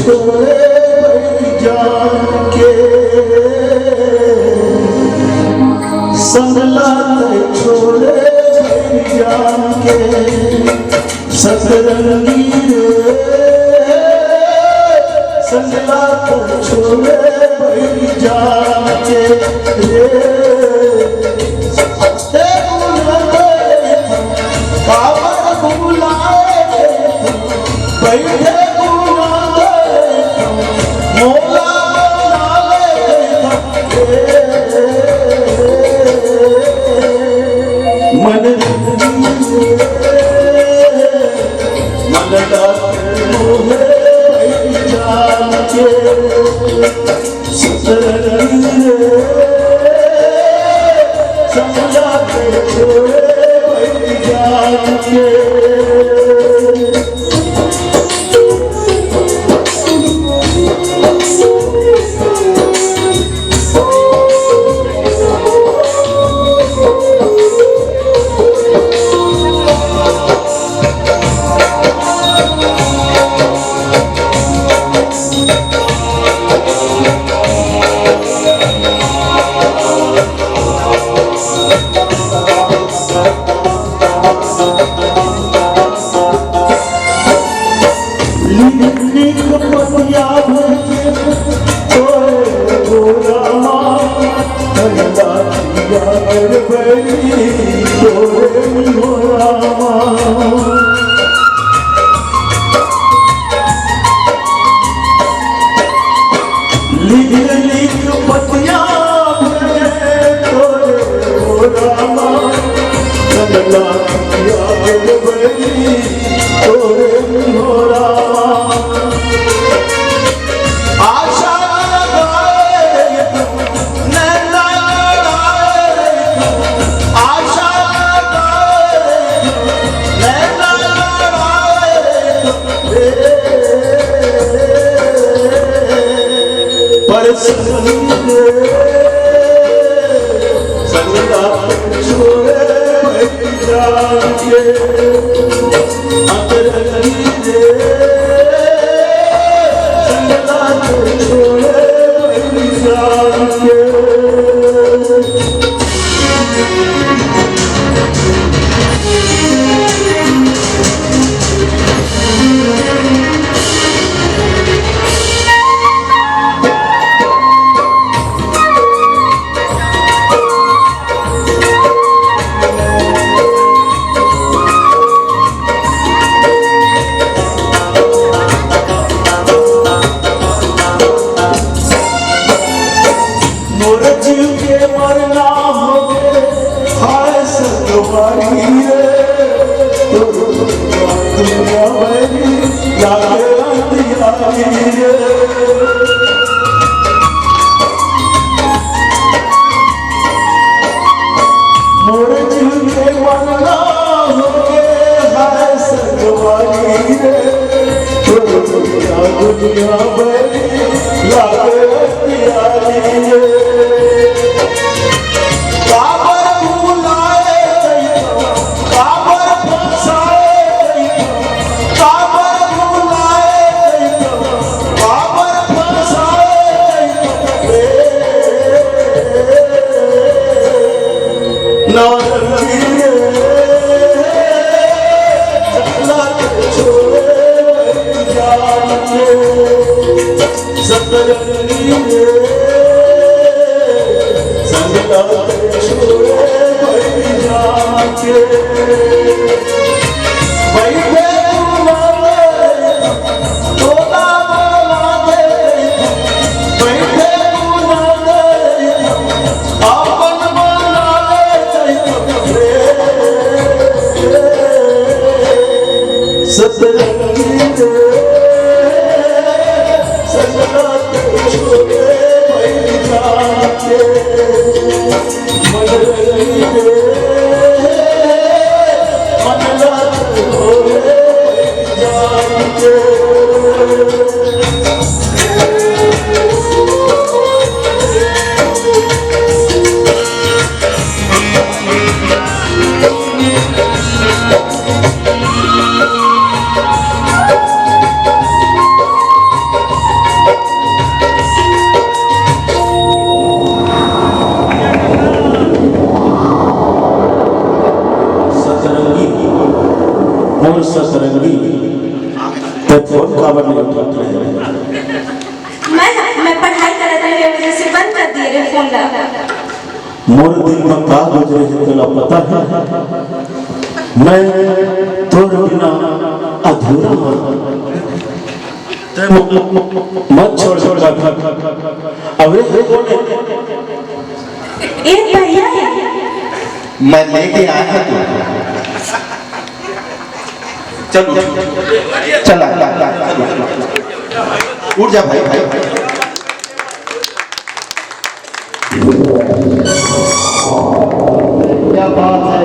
छोड़े भाई जान के संगलाते छोड़े भाई जान के सतरंगी रे संगलाते छोड़े भाई जान के रे काबर नहीं उठाते हैं? मैं पढ़ाई कर रही है वजह से बंद कर दिए रे फोन ला। मोर दिल में का गुजरे है तुला पता है? मैं तोरे बिना अधूरा हूँ। मत छोड़ अब रे ये भैया है। मैं लेके आया है तू। चल उठ, चला उठ जा भाई भाई भाई। क्या बात है